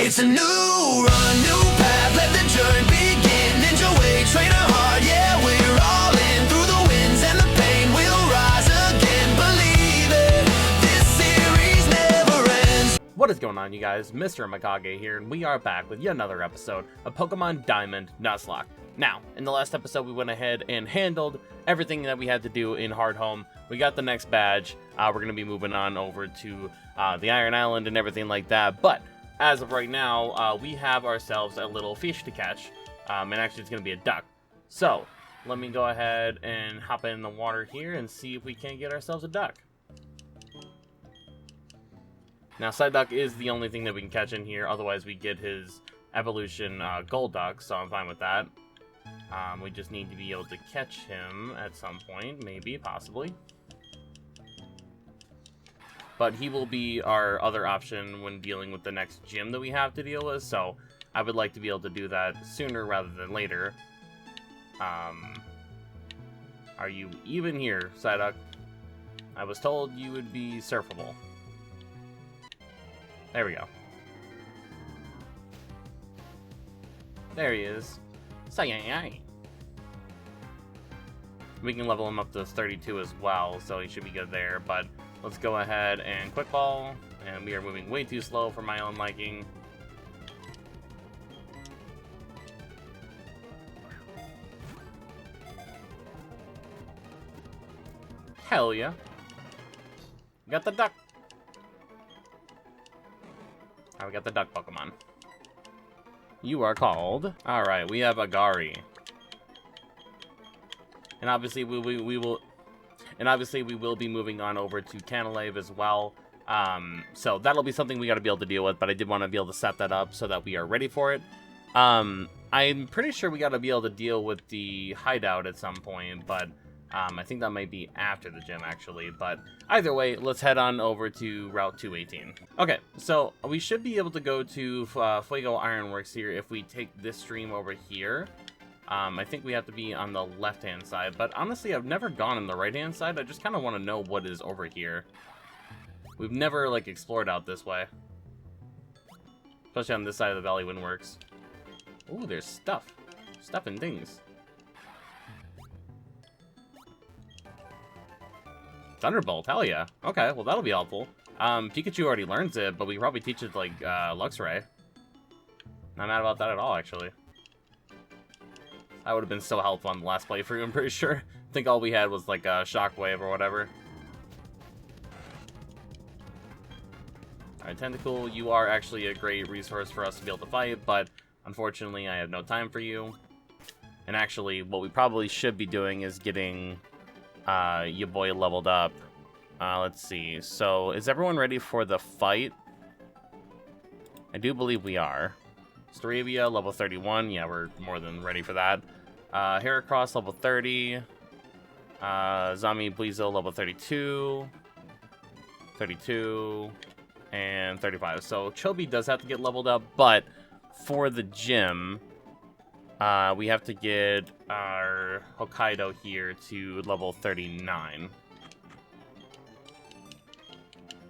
It's a new run, new path, let the journey begin. Ninja way, trainer hard, yeah, we're all in. Through the winds and the pain, we'll rise again. Believe it, this series never ends. What is going on, you guys? Mr. AMEKAGE here, and we are back with yet another episode of Pokemon Diamond Nuzlocke. Now, in the last episode, we went ahead and handled everything that we had to do in Hardhome. We got the next badge. We're going to be moving on over to the Iron Island and everything like that. But as of right now, we have ourselves a little fish to catch. And actually, it's going to be a duck. So, let me go ahead and hop in the water here and see if we can't get ourselves a duck. Now, Psyduck is the only thing that we can catch in here. Otherwise, we get his evolution Gold Duck, so I'm fine with that. We just need to be able to catch him at some point, maybe, possibly. But he will be our other option when dealing with the next gym that we have to deal with, so I would like to be able to do that sooner rather than later. Are you even here, Psyduck? I was told you would be surfable. There we go. There he is. We can level him up to 32 as well, so he should be good there, but let's go ahead and quick ball, and we are moving way too slow for my own liking. Hell yeah. Got the duck. We got the duck Pokemon. You are called. Alright, we have Agari. And obviously we will be moving on over to Canalave as well. So that'll be something we gotta be able to deal with, but I did want to be able to set that up so that we are ready for it. I'm pretty sure we gotta be able to deal with the hideout at some point, but I think that might be after the gym, actually. But either way, let's head on over to Route 218. Okay, so we should be able to go to Fuego Ironworks here if we take this stream over here. I think we have to be on the left-hand side. But honestly, I've never gone on the right-hand side. I just kind of want to know what is over here. We've never, like, explored out this way. Especially on this side of the Valley Windworks. Ooh, there's stuff. Stuff and things. Thunderbolt, hell yeah. Okay, well that'll be helpful. Pikachu already learns it, but we probably teach it like Luxray. Not mad about that at all, actually. That would have been so helpful on the last playthrough, I'm pretty sure. I think all we had was like a Shockwave or whatever. Alright, Tentacool, you are actually a great resource for us to be able to fight, but unfortunately I have no time for you. And actually, what we probably should be doing is getting your boy leveled up. Let's see. So, is everyone ready for the fight? I do believe we are. Staravia, level 31. Yeah, we're more than ready for that. Heracross, level 30. Zombie Blizzo, level 32. 32. And 35. So, Chobi does have to get leveled up, but for the gym, we have to get our Hokkaido here to level 39.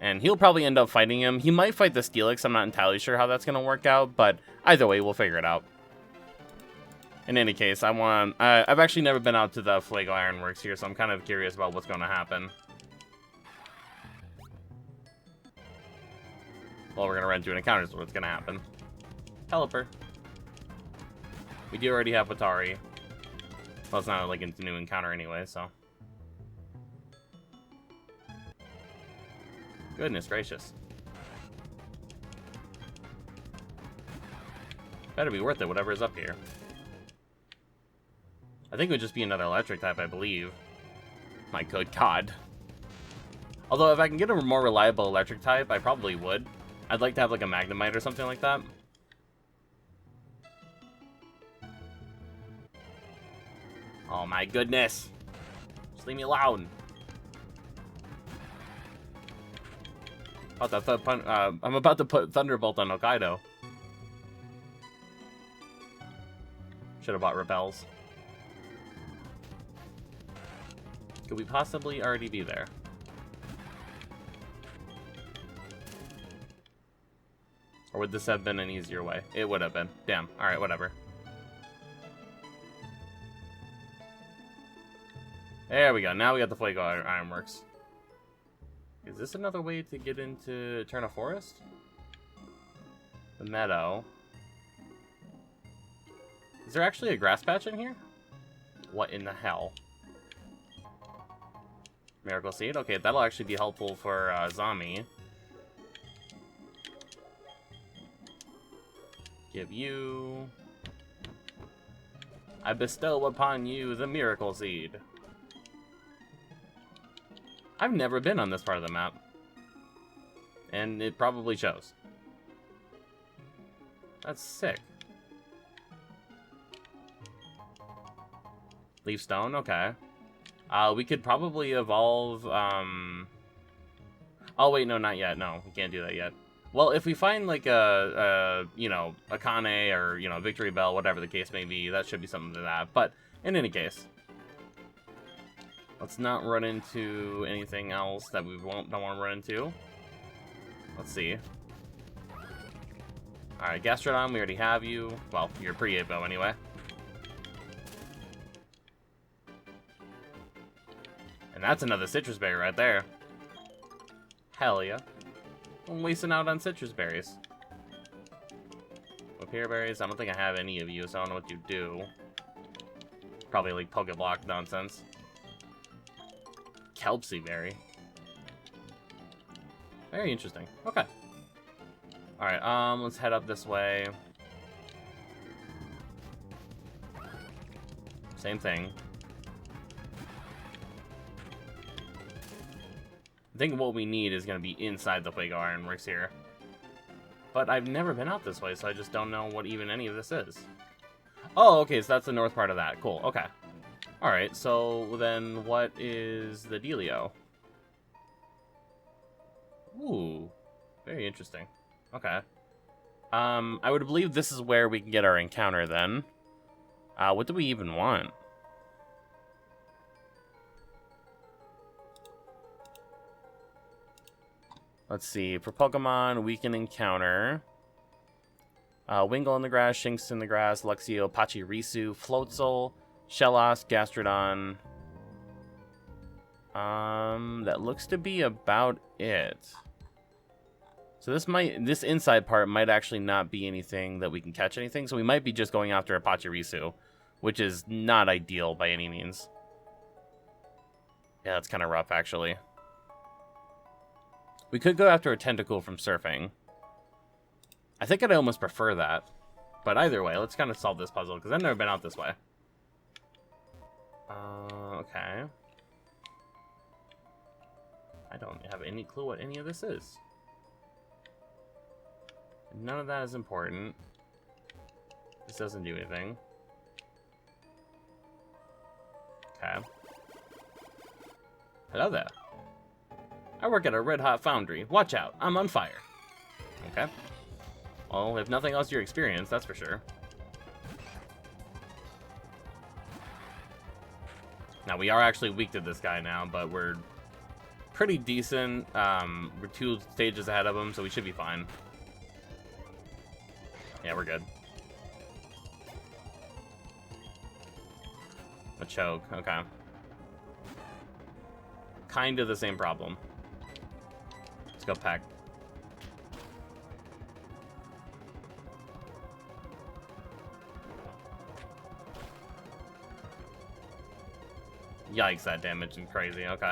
And he'll probably end up fighting him. He might fight the Steelix. I'm not entirely sure how that's going to work out, but either way, we'll figure it out. In any case, I've actually never been out to the Fuego Ironworks here, so I'm kind of curious about what's going to happen. Well, we're going to run through an encounter, so what's going to happen. Pelipper. We do already have Watari. Well, it's not like a new encounter anyway, so. Goodness gracious. Better be worth it, whatever is up here. I think it would just be another electric type, I believe. My good god. Although, if I can get a more reliable electric type, I probably would. I'd like to have like a Magnemite or something like that. Oh my goodness. Just leave me alone. I'm about to put Thunderbolt on Hokkaido. Should have bought Repels. Could we possibly already be there? Or would this have been an easier way? It would have been. Damn. Alright, whatever. There we go. Now we got the Fuego Ironworks. Is this another way to get into Eterna Forest? The meadow. Is there actually a grass patch in here? What in the hell? Miracle Seed? Okay, that'll actually be helpful for Zami. Give you... I bestow upon you the Miracle Seed. I've never been on this part of the map. And it probably shows. That's sick. Leaf Stone? Okay. We could probably evolve, Oh, wait, no, not yet. No, we can't do that yet. Well, if we find, like, you know, a Kane or, you know, Victory Bell, whatever the case may be, that should be something to that. But, in any case, let's not run into anything else that we don't want to run into. Let's see. Alright, Gastrodon, we already have you. Well, you're pre-Apo anyway. And that's another citrus berry right there. Hell yeah. I'm wasting out on citrus berries. Lapeer berries, I don't think I have any of you, so I don't know what you do. Probably like Pokeblock nonsense. Kelpsy berry. Very interesting. Okay. Alright, let's head up this way. Same thing. I think what we need is going to be inside the Fuego Ironworks here. But I've never been out this way, so I just don't know what even any of this is. Oh, okay, so that's the north part of that. Cool, okay. Alright, so then what is the dealio? Ooh, very interesting. Okay. I would believe this is where we can get our encounter then. What do we even want? Let's see. For Pokemon, we can encounter Wingull in the grass, Shinx in the grass, Luxio, Pachirisu, Floatzel, Shellos, Gastrodon. That looks to be about it. So this inside part might actually not be anything that we can catch anything. So we might be just going after a Pachirisu, which is not ideal by any means. Yeah, that's kind of rough actually. We could go after a Tentacool from Surfing. I think I'd almost prefer that. But either way, let's kind of solve this puzzle, because I've never been out this way. Okay. I don't have any clue what any of this is. None of that is important. This doesn't do anything. Okay. Hello there. I work at a red-hot foundry. Watch out, I'm on fire. Okay. Well, if nothing else, your experience, that's for sure. Now, we are actually weak to this guy now, but we're pretty decent. We're 2 stages ahead of him, so we should be fine. Yeah, we're good. A choke, okay. Kind of the same problem. Let's go Peck. Yikes, that damage is crazy. Okay.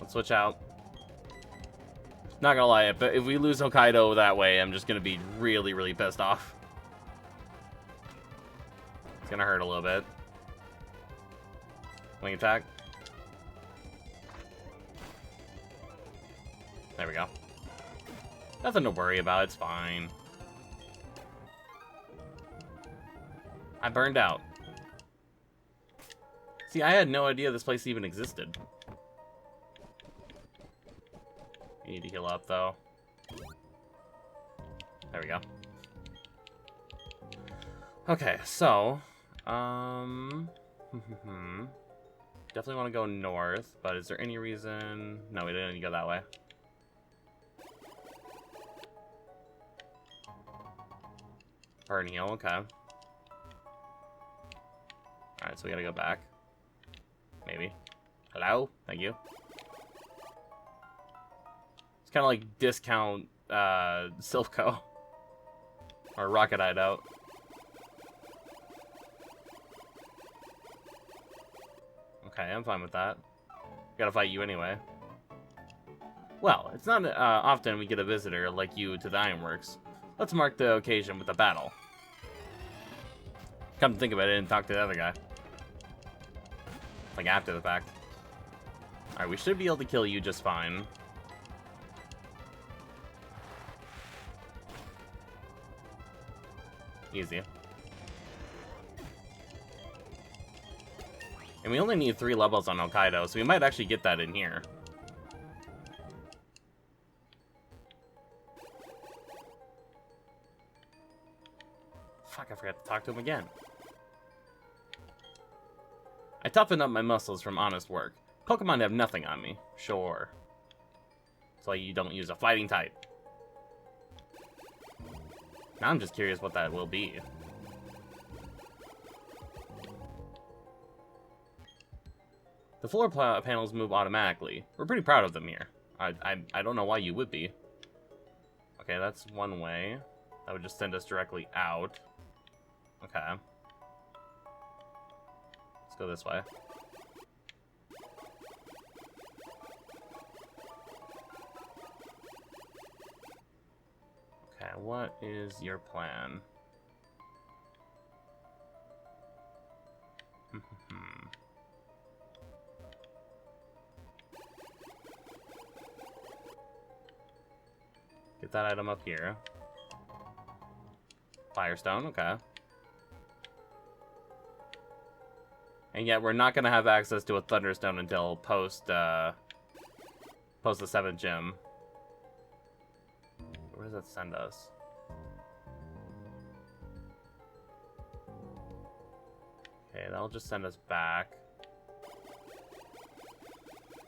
Let's switch out. Not gonna lie, but if we lose Hokkaido that way, I'm just gonna be really, really pissed off. It's gonna hurt a little bit. Wing attack. There we go. Nothing to worry about, it's fine. I burned out. See, I had no idea this place even existed. You need to heal up, though. There we go. Okay, so... definitely want to go north, but is there any reason... No, we didn't need to go that way. Burn heal, okay. Alright, so we gotta go back. Maybe. Hello? Thank you. It's kind of like discount Silpho. Or Rocket Hideout. Okay, I'm fine with that. Gotta fight you anyway. Well, it's not often we get a visitor like you to the Ironworks. Let's mark the occasion with a battle. Come to think of it, I didn't talk to the other guy. Like, after the fact. Alright, we should be able to kill you just fine. Easy. And we only need 3 levels on Hokkaido, so we might actually get that in here. Fuck, I forgot to talk to him again. I toughened up my muscles from honest work. Pokemon have nothing on me. Sure. So you don't use a fighting type. Now I'm just curious what that will be. The floor panels move automatically. We're pretty proud of them here. I don't know why you would be. Okay, that's one way. That would just send us directly out. Okay. Let's go this way. Okay, what is your plan? Get that item up here. Firestone, okay. And yet we're not gonna have access to a Thunderstone until post the 7th gym. Where does that send us? Okay, that'll just send us back.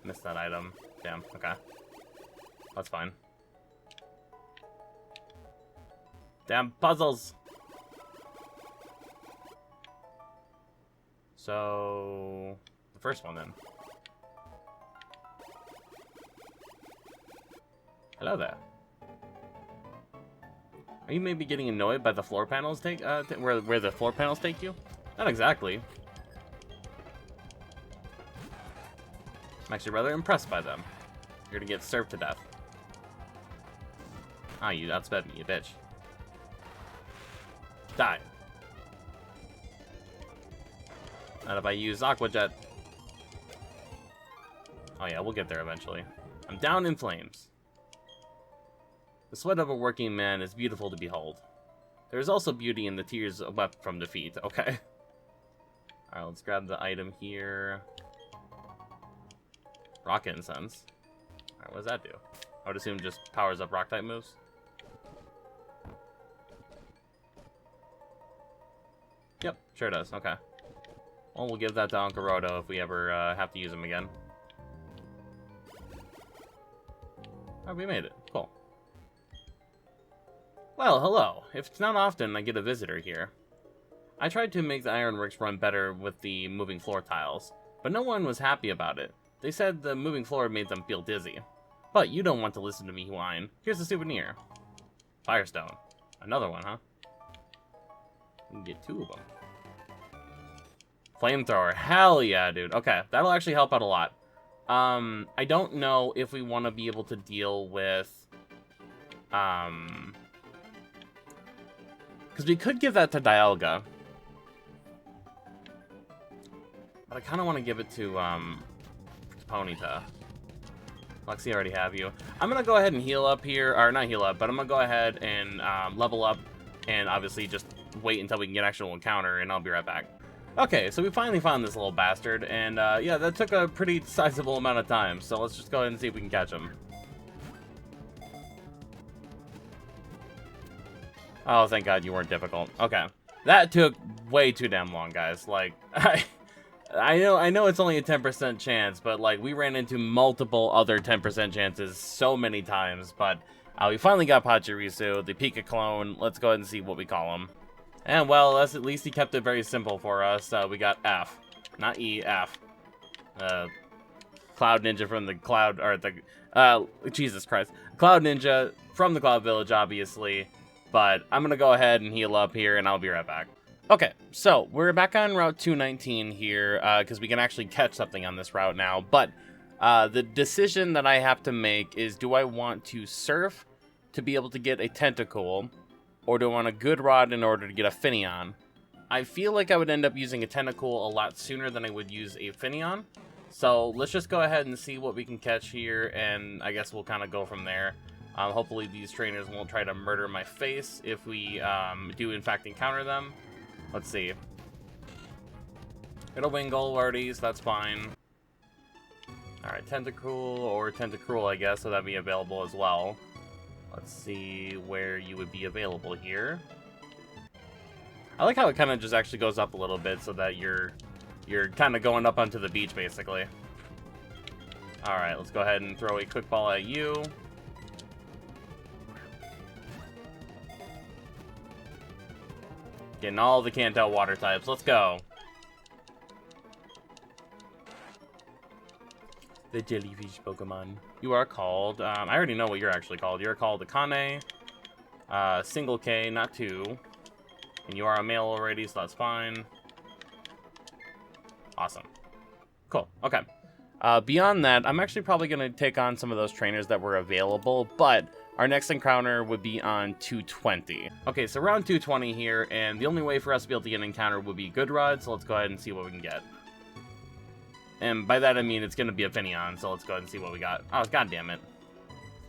Missed that item. Damn, okay. That's fine. Damn puzzles! So... the first one, then. Hello there. Are you maybe getting annoyed by the floor panels where the floor panels take you? Not exactly. I'm actually rather impressed by them. You're gonna get served to death. Ah, you outsped me, you bitch. Die. Not if I use Aqua Jet. Oh yeah, we'll get there eventually. I'm down in flames. The sweat of a working man is beautiful to behold. There is also beauty in the tears wept from defeat. Okay. Alright, let's grab the item here. Rock Incense. Alright, what does that do? I would assume just powers up rock type moves. Yep, sure does. Okay. Well, we'll give that to Ankaroto if we ever have to use him again. Oh, we made it. Cool. Well, hello. If it's not often I get a visitor here. I tried to make the ironworks run better with the moving floor tiles, but no one was happy about it. They said the moving floor made them feel dizzy. But you don't want to listen to me whine. Here's a souvenir. Firestone. Another one, huh? We can get 2 of them. Flamethrower. Hell yeah, dude. Okay, that'll actually help out a lot. I don't know if we want to be able to deal with... because we could give that to Dialga. But I kind of want to give it to Ponyta. Lexi, I already have you. I'm going to go ahead and heal up here. Or not heal up, but I'm going to go ahead and level up. And obviously just wait until we can get an actual encounter, and I'll be right back. Okay, so we finally found this little bastard. And yeah, that took a pretty sizable amount of time. So let's just go ahead and see if we can catch him. Oh, thank God you weren't difficult. Okay. That took way too damn long, guys. Like, I know it's only a 10% chance, but like we ran into multiple other 10% chances so many times, but we finally got Pachirisu, the Pika clone. Let's go ahead and see what we call him. And well, at least he kept it very simple for us. We got F, not E, F. Cloud Ninja from the Cloud, or the, Jesus Christ. Cloud Ninja from the Cloud Village, obviously. But I'm gonna go ahead and heal up here, and I'll be right back. Okay, so we're back on Route 219 here, because we can actually catch something on this route now. But the decision that I have to make is, do I want to surf to be able to get a tentacle, or do I want a good rod in order to get a Finion? I feel like I would end up using a tentacle a lot sooner than I would use a Finion. So let's just go ahead and see what we can catch here, and I guess we'll kind of go from there. Hopefully these trainers won't try to murder my face if we do in fact encounter them. Let's see. Got a Wingull already, so that's fine. Alright, Tentacle or Tentacruel, I guess, so that'd be available as well. Let's see where you would be available here. I like how it kind of just actually goes up a little bit so that you're kind of going up onto the beach, basically. Alright, let's go ahead and throw a quick ball at you. Getting all the Kanto water types. Let's go. The jellyfish Pokemon. You are called... I already know what you're actually called. You're called Akane. Single K, not 2. And you are a male already, so that's fine. Awesome. Cool. Okay. Beyond that, I'm actually probably going to take on some of those trainers that were available, but our next encounter would be on 220. Okay, so around 220 here, and the only way for us to be able to get an encounter would be Good Rod, so let's go ahead and see what we can get. And by that I mean it's going to be a Finion, so let's go ahead and see what we got. Oh, god damn it.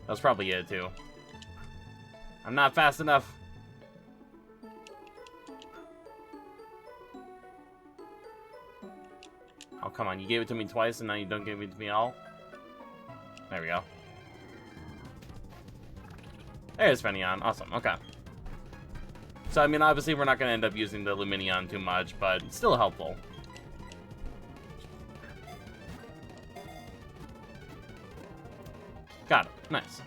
That was probably it, too. I'm not fast enough. Oh, come on. You gave it to me twice, and now you don't give it to me at all? There we go. There's Finion. Awesome. Okay. So, I mean, obviously we're not going to end up using the Luminion too much, but it's still helpful. Got it. Nice.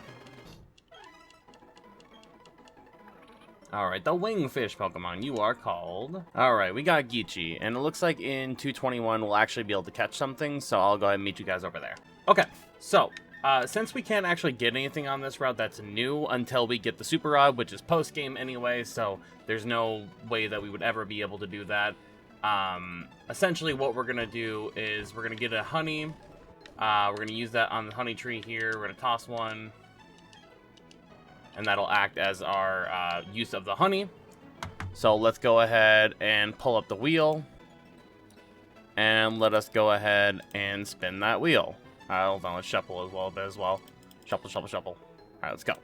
Alright, the Wingfish Pokemon. You are called... Alright, we got Geechee, and it looks like in 221 we'll actually be able to catch something, so I'll go ahead and meet you guys over there. Okay, so, since we can't actually get anything on this route that's new until we get the Super Rod, which is post-game anyway, so there's no way that we would ever be able to do that. Essentially what we're going to do is we're going to get a honey. We're going to use that on the honey tree here. We're going to toss one. And that'll act as our use of the honey. So let's go ahead and pull up the wheel. And let us go ahead and spin that wheel. Hold on, let's shuffle as well a bit as well. Shuffle, shuffle, shuffle. Alright, let's go.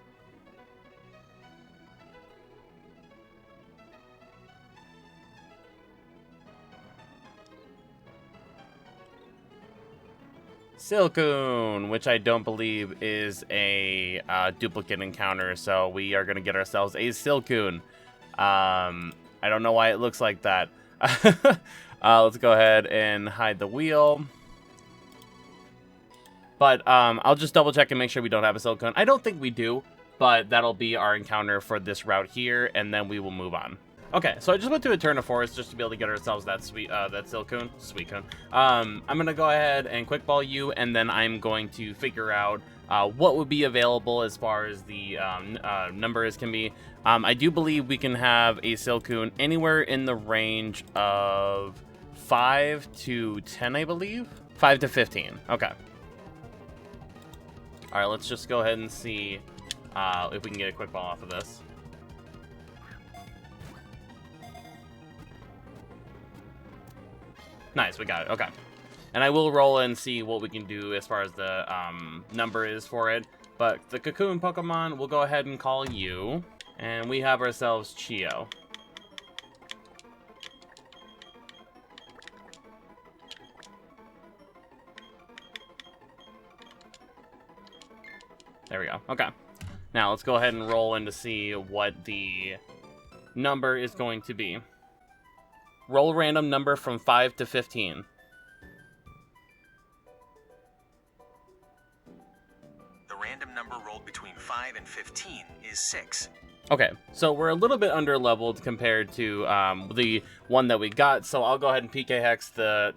Silcoon, which I don't believe is a duplicate encounter, so we are going to get ourselves a Silcoon. I don't know why it looks like that. Let's go ahead and hide the wheel. But I'll just double check and make sure we don't have a Silcoon. I don't think we do, but that'll be our encounter for this route here, and then we will move on. Okay, so I just went to Eterna Forest just to be able to get ourselves that that Silcoon. Suicune. I'm gonna go ahead and quick ball you, and then I'm going to figure out what would be available as far as the numbers can be. I do believe we can have a Silcoon anywhere in the range of 5 to 10, I believe. 5 to 15. Okay. All right, let's just go ahead and see if we can get a quick ball off of this. Nice, we got it. Okay. And I will roll and see what we can do as far as the number is for it. But the Cocoon Pokemon, we'll go ahead and call you. And we have ourselves Chio. There we go. Okay. Now, let's go ahead and roll in to see what the number is going to be. Roll a random number from 5 to 15. The random number rolled between 5 and 15 is 6. Okay, so we're a little bit under leveled compared to the one that we got. So I'll go ahead and PK hex the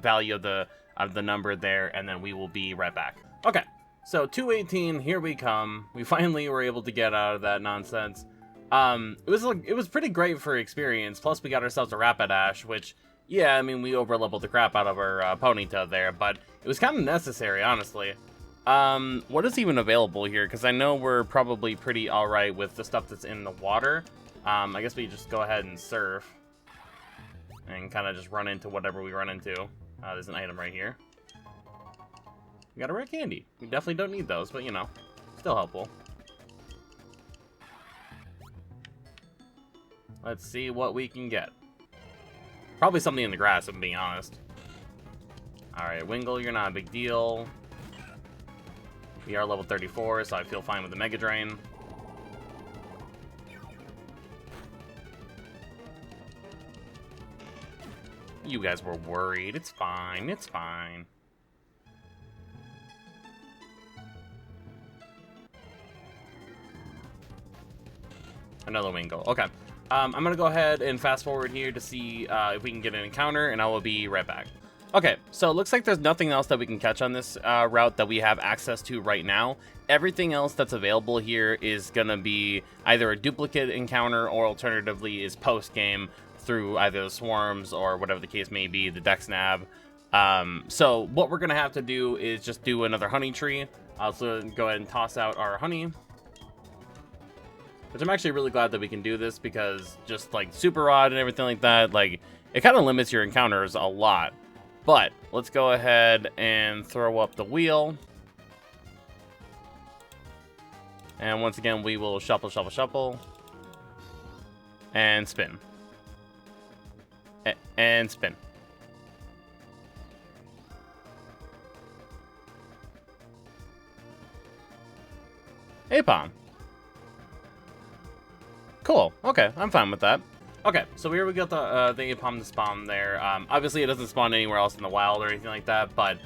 value of the number there, and then we will be right back. Okay, so 218, here we come. We finally were able to get out of that nonsense. It was pretty great for experience. Plus, we got ourselves a Rapidash, which, yeah, I mean, we over leveled the crap out of our Ponyta there, but it was kind of necessary, honestly. What is even available here? Because I know we're probably pretty alright with the stuff that's in the water. I guess we just go ahead and surf. And kind of just run into whatever we run into. There's an item right here. We got a rare candy. We definitely don't need those, but you know, still helpful. Let's see what we can get. Probably something in the grass, if I'm being honest. Alright, Wingull, you're not a big deal. We are level 34, so I feel fine with the Mega Drain. You guys were worried. It's fine. It's fine. Another Wingull. Okay. I'm going to go ahead and fast forward here to see if we can get an encounter, and I will be right back. Okay, so it looks like there's nothing else that we can catch on this route that we have access to right now. Everything else that's available here is going to be either a duplicate encounter or alternatively is post-game through either the swarms or whatever the case may be, the Dex Nav. So what we're going to have to do is just do another honey tree. So go ahead and toss out our honey. Which I'm actually really glad that we can do this because just like Super Rod and everything like that, like it kind of limits your encounters a lot. But let's go ahead and throw up the wheel. And once again, we will shuffle, shuffle, shuffle. And spin. And spin. Apom. Cool. Okay, I'm fine with that. Okay, so here we got the Apom to spawn there. Obviously, it doesn't spawn anywhere else in the wild or anything like that, but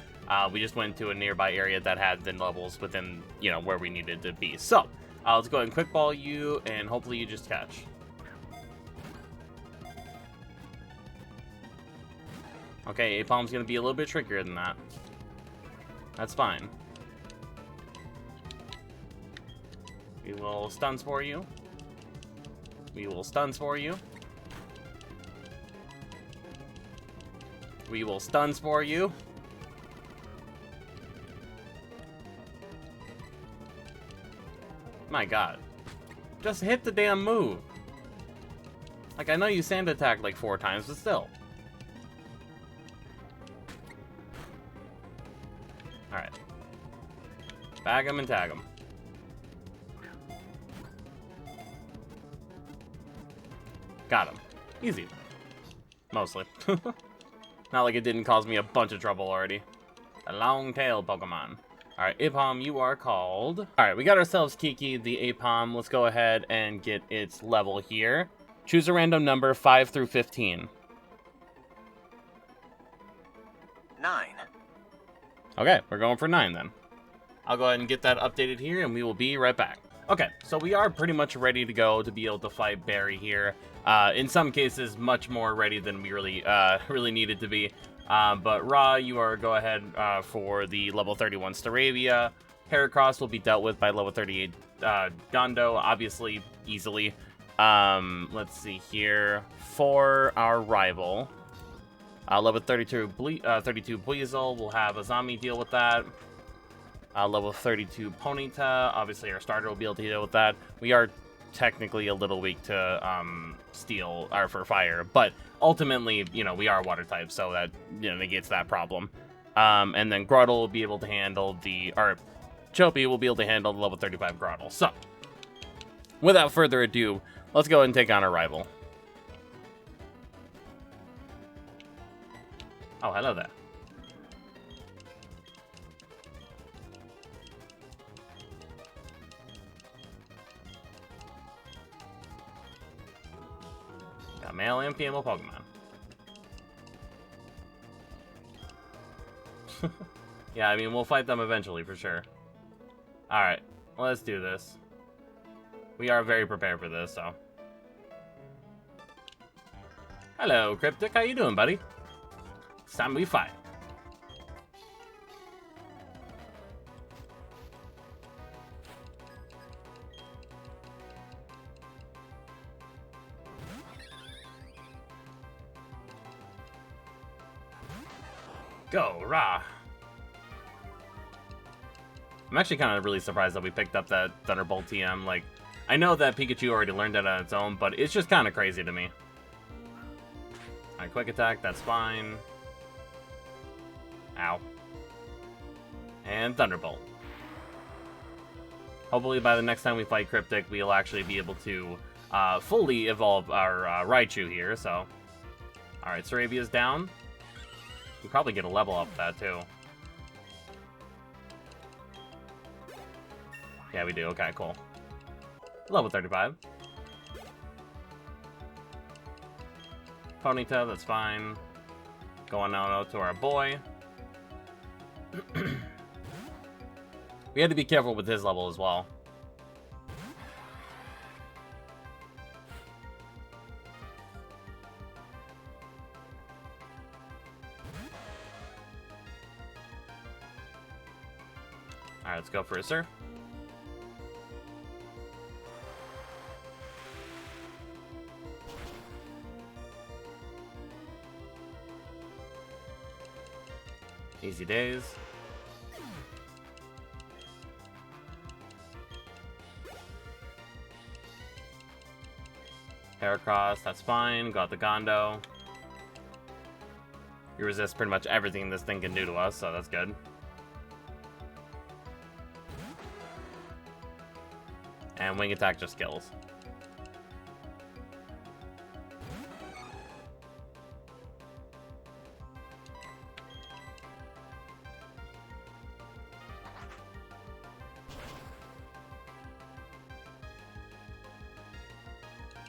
we just went to a nearby area that had the levels within, you know, where we needed to be. So, let's go ahead and quick ball you, and hopefully you just catch. Okay, Apom's going to be a little bit trickier than that. That's fine. We will stuns for you. We will stuns for you. We will stuns for you. My god. Just hit the damn move. Like, I know you sand attacked like 4 times, but still. Alright. Bag him and tag him. Got him. Easy. Mostly. Not like it didn't cause me a bunch of trouble already. A long tail Pokemon. Alright, Apom, you are called. Alright, we got ourselves Kiki, the Apom. Let's go ahead and get its level here. Choose a random number, 5 through 15. 9. Okay, we're going for 9 then. I'll go ahead and get that updated here, and we will be right back. Okay, so we are pretty much ready to go to be able to fight Barry here. In some cases, much more ready than we really needed to be. But Ra, you are go ahead for the level 31 Staravia. Heracross will be dealt with by level 38 Gondo, obviously, easily. Let's see here. For our rival, level 32 Buizel, we'll have Azami deal with that. Level 32 Ponyta, obviously our starter will be able to deal with that. We are technically a little weak to steel or for fire, but ultimately, you know, we are water type, so that, you know, negates that problem. And then Groddle will be able to handle Chopi will be able to handle the level 35 Groddle. So, without further ado, let's go ahead and take on our rival. Oh, hello there. Got male and female Pokemon. Yeah, I mean, we'll fight them eventually for sure. Alright, let's do this. We are very prepared for this, so. Hello, Cryptic. How you doing, buddy? It's time we fight. Go, rah! I'm actually kind of really surprised that we picked up that Thunderbolt TM. Like, I know that Pikachu already learned it on its own, but it's just kind of crazy to me. Alright, quick attack, that's fine. Ow. And Thunderbolt. Hopefully by the next time we fight Cryptic, we'll actually be able to fully evolve our Raichu here, so. Alright, Sarabia's down. We probably get a level up with that, too. Yeah, we do. Okay, cool. Level 35. Ponyta, that's fine. Going out to our boy. We had to be careful with his level as well. Alright, let's go for a Surf. Easy days. Heracross, that's fine. Got the Gondo. You resist pretty much everything this thing can do to us, so that's good. And Wing Attack just kills.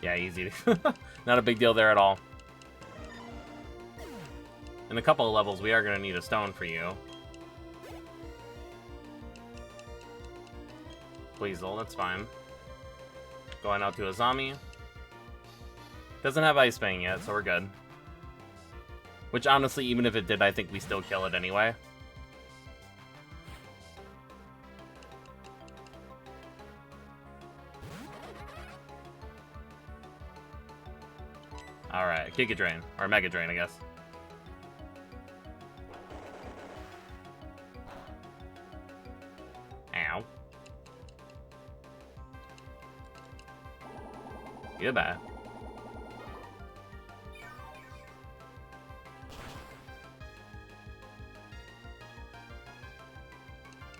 Yeah, easy. Not a big deal there at all. In a couple of levels, we are going to need a stone for you. Weasel, that's fine. Going out to Azami. Doesn't have Ice Fang yet, so we're good. Which, honestly, even if it did, I think we still kill it anyway. Alright, Giga Drain. Or Mega Drain, I guess. Ow. Goodbye.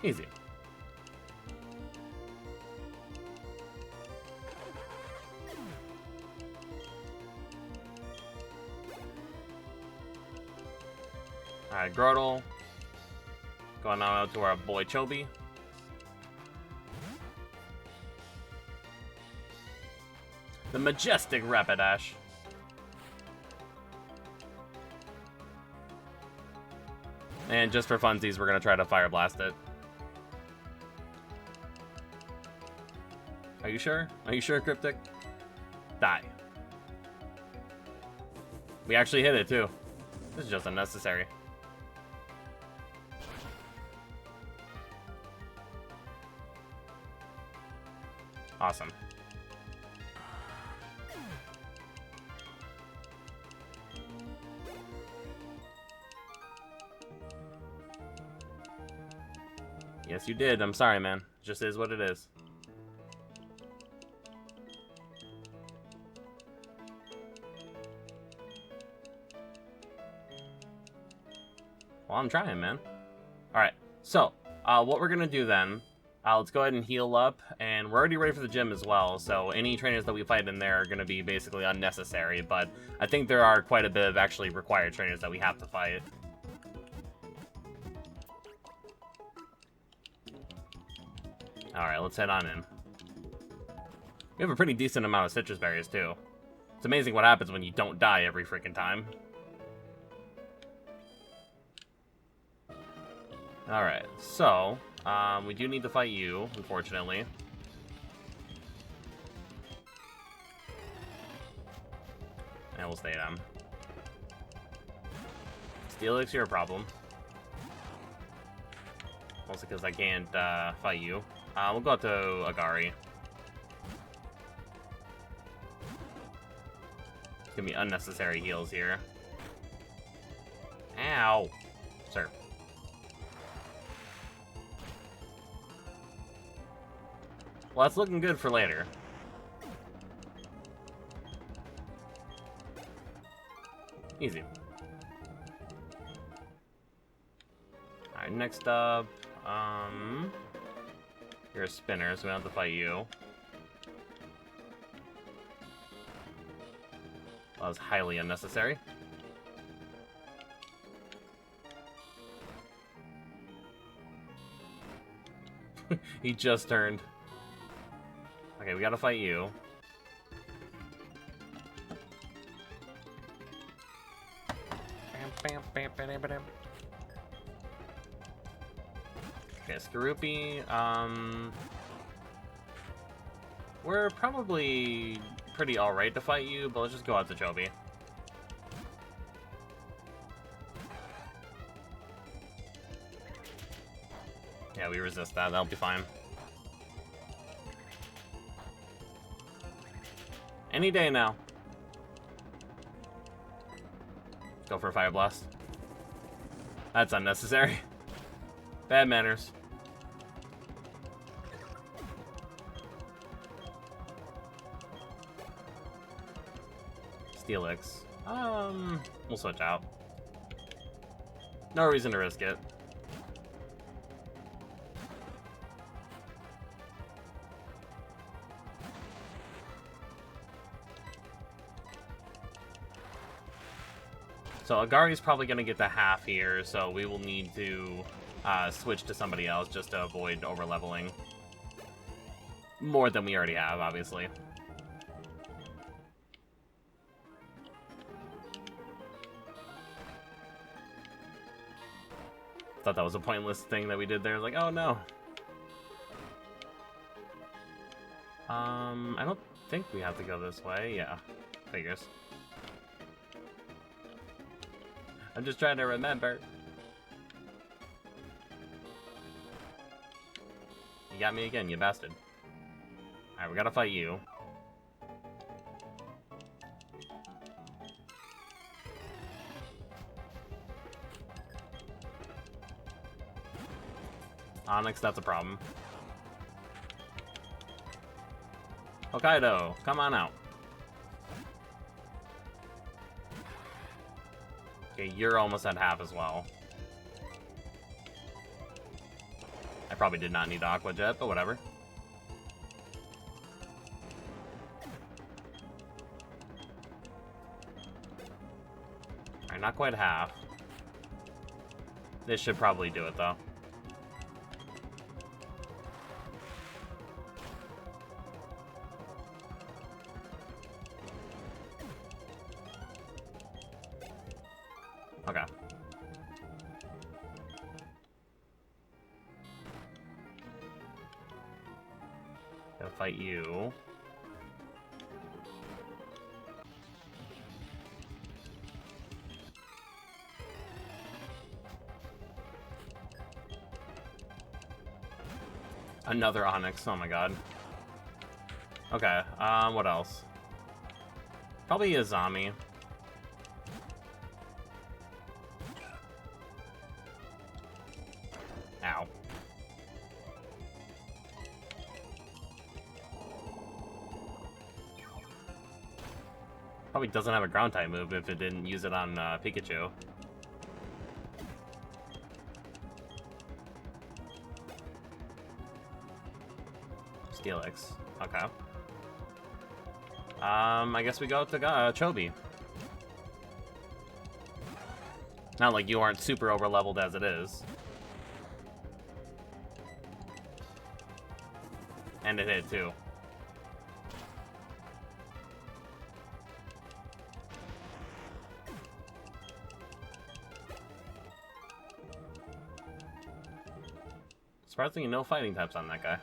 Easy. Alright, Grotle. Going on out to our boy Chobi. The majestic Rapidash. And just for funsies, we're going to try to Fire Blast it. Are you sure? Are you sure, Cryptic? Die. We actually hit it, too. This is just unnecessary. Awesome. Yes, you did. I'm sorry, man. It just is what it is. Well, I'm trying, man. Alright, so, what we're gonna do then, let's go ahead and heal up, and we're already ready for the gym as well, so any trainers that we fight in there are gonna be basically unnecessary, but I think there are quite a bit of actually required trainers that we have to fight. Alright, let's head on in. We have a pretty decent amount of citrus berries, too. It's amazing what happens when you don't die every freaking time. Alright, so, we do need to fight you, unfortunately. And we'll stay down. Steelix, you're a problem. Mostly because I can't fight you. We'll go out to Agari. It's gonna be unnecessary heals here. Ow! Sir. Well, that's looking good for later. Easy. Alright, next up, you're a spinner, so we don't have to fight you. That was highly unnecessary. He just turned. Okay, we gotta fight you. Okay, Skorupi, we're probably pretty alright to fight you, but let's just go out to Chobi. Yeah, we resist that, that'll be fine. Any day now. Go for a Fire Blast. That's unnecessary. Bad manners. Steelix. We'll switch out. No reason to risk it. So Agari's probably going to get the half here, so we will need to switch to somebody else just to avoid overleveling. More than we already have, obviously. Thought that was a pointless thing that we did there. Like, oh no. I don't think we have to go this way. Yeah, figures. I'm just trying to remember. You got me again, you bastard. Alright, we gotta fight you. Onyx, that's a problem. Hokkaido, come on out. Okay, you're almost at half as well. I probably did not need Aqua Jet, but whatever. Alright, not quite half. This should probably do it, though. Okay. Gotta fight you. Another Onyx, oh my god. Okay, what else? Probably Izami. Ow. Probably doesn't have a ground type move if it didn't use it on Pikachu. Steelix. Okay. I guess we go to Chobi. Not like you aren't super over leveled as it is. And it hit too. Surprisingly, no fighting types on that guy.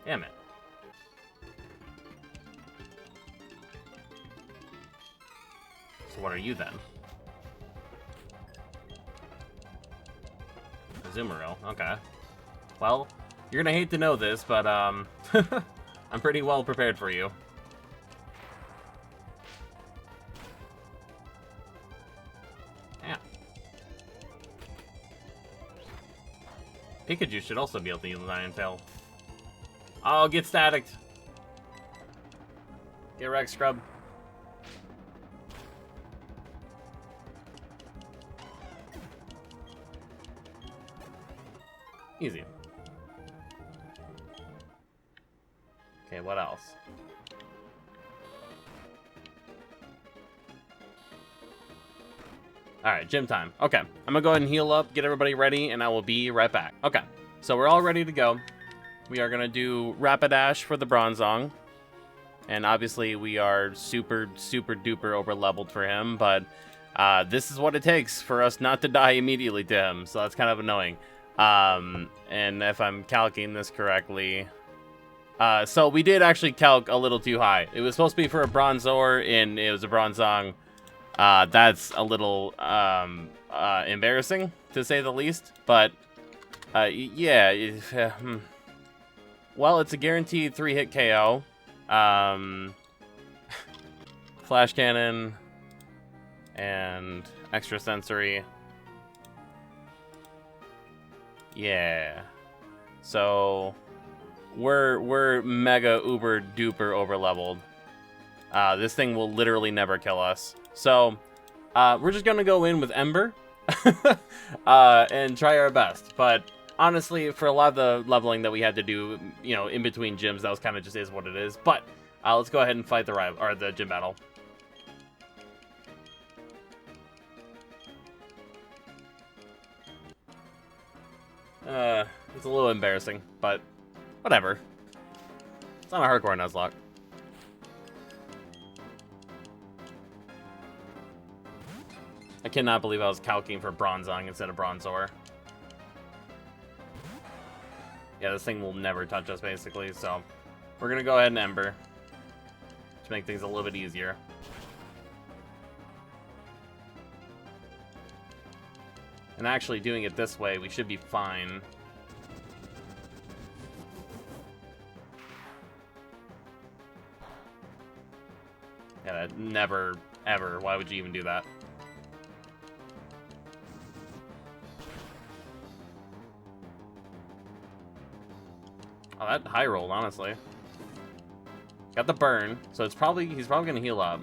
Damn it. So what are you then? Azumarill, okay. Well, you're gonna hate to know this, but I'm pretty well prepared for you. Yeah. Pikachu should also be able to use an Iron Tail. Oh, get staticked. Get wrecked, Scrub. Easy. Okay, what else? Alright, gym time. Okay, I'm gonna go ahead and heal up, get everybody ready, and I will be right back. Okay, so we're all ready to go. We are gonna do Rapidash for the Bronzong. And obviously we are super, super duper over leveled for him, but this is what it takes for us not to die immediately to him, so that's kind of annoying. And if I'm calculating this correctly, so we did actually calc a little too high. It was supposed to be for a Bronzor, and it was a Bronzong. That's a little embarrassing, to say the least, but yeah. Well, it's a guaranteed 3-hit KO. Flash Cannon and extra sensory. Yeah. So we're mega uber duper over leveled. This thing will literally never kill us. So we're just gonna go in with Ember and try our best. But honestly, for a lot of the leveling that we had to do, you know, in between gyms, that was kind of just is what it is. But let's go ahead and fight the gym battle. It's a little embarrassing, but whatever. It's not a hardcore Nuzlocke. I cannot believe I was calculating for Bronzong instead of Bronzor. Yeah, this thing will never touch us, basically, so we're gonna go ahead and Ember to make things a little bit easier. And actually doing it this way, we should be fine. Yeah, that never, ever. Why would you even do that? Oh, that high rolled, honestly. Got the burn, so he's probably gonna heal up.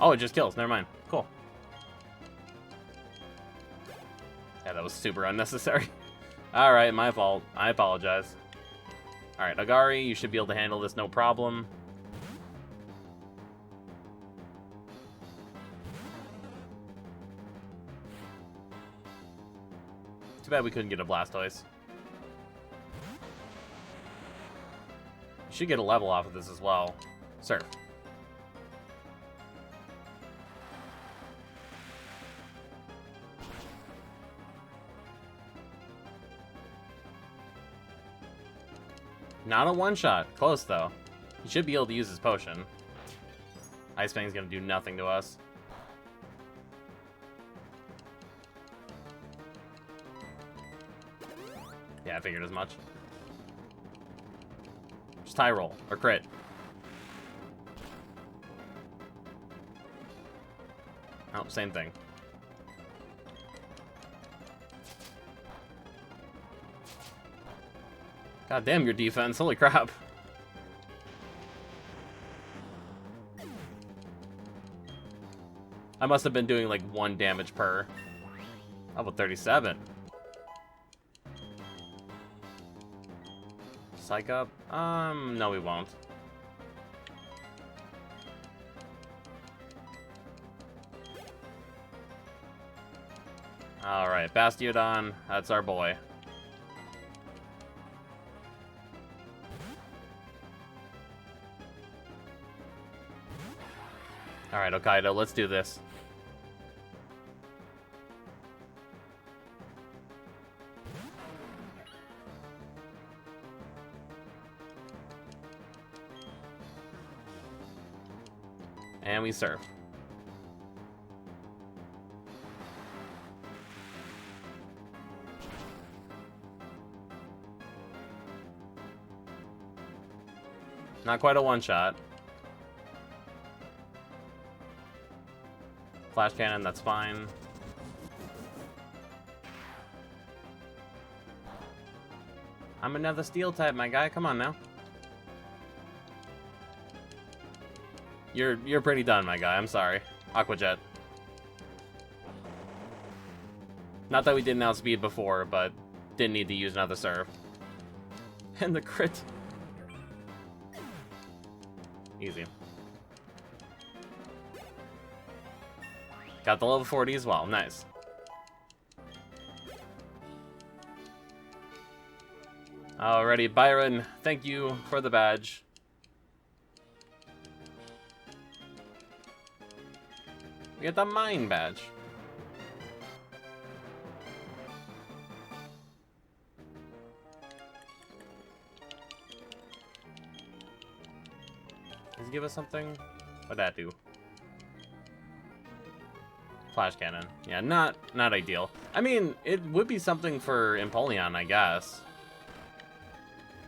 Oh, it just kills. Never mind. Cool. Yeah, that was super unnecessary. Alright, my fault. I apologize. Alright, Agari, you should be able to handle this no problem. Too bad we couldn't get a Blastoise. You should get a level off of this as well. Surf. Not a one-shot. Close, though. He should be able to use his potion. Ice Fang's gonna do nothing to us. Yeah, I figured as much. Just tie roll, or crit. Oh, same thing. God damn your defense, holy crap. I must have been doing like 1 damage per. Level 37. Psych up? No we won't. Alright, Bastiodon, that's our boy. Alright, Hokkaido, let's do this. and we serve. Not quite a one-shot. Flash cannon, that's fine. I'm another steel type, my guy. Come on now. You're pretty done, my guy. I'm sorry. Aqua Jet. Not that we didn't outspeed before, but didn't need to use another serve. And the crit. Easy. Got the level 40 as well. Nice. Alrighty, Byron, thank you for the badge. We get the mine badge. Does he give us something? What'd that do? Flash cannon. Yeah, not ideal. I mean, it would be something for Empoleon, I guess.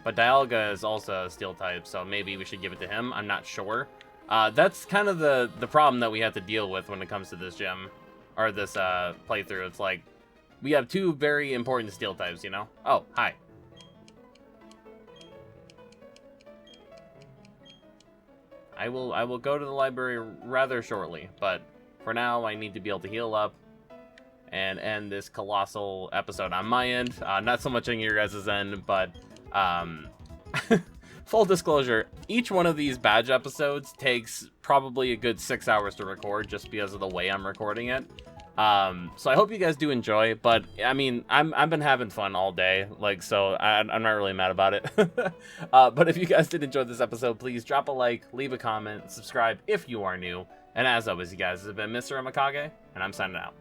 But Dialga is also a steel type, so maybe we should give it to him. I'm not sure. That's kind of the problem that we have to deal with when it comes to this gym. Or this playthrough. It's like, we have two very important steel types, you know? Oh, hi. I will go to the library rather shortly, but for now I need to be able to heal up and end this colossal episode on my end. Not so much on your guys' end, but full disclosure, each one of these badge episodes takes probably a good 6 hours to record just because of the way I'm recording it. So I hope you guys do enjoy, but I mean, I've been having fun all day, like, so I'm not really mad about it. But if you guys did enjoy this episode, please drop a like, leave a comment, subscribe if you are new, and as always, you guys, this has been Mr. AMEKAGE, and I'm signing out.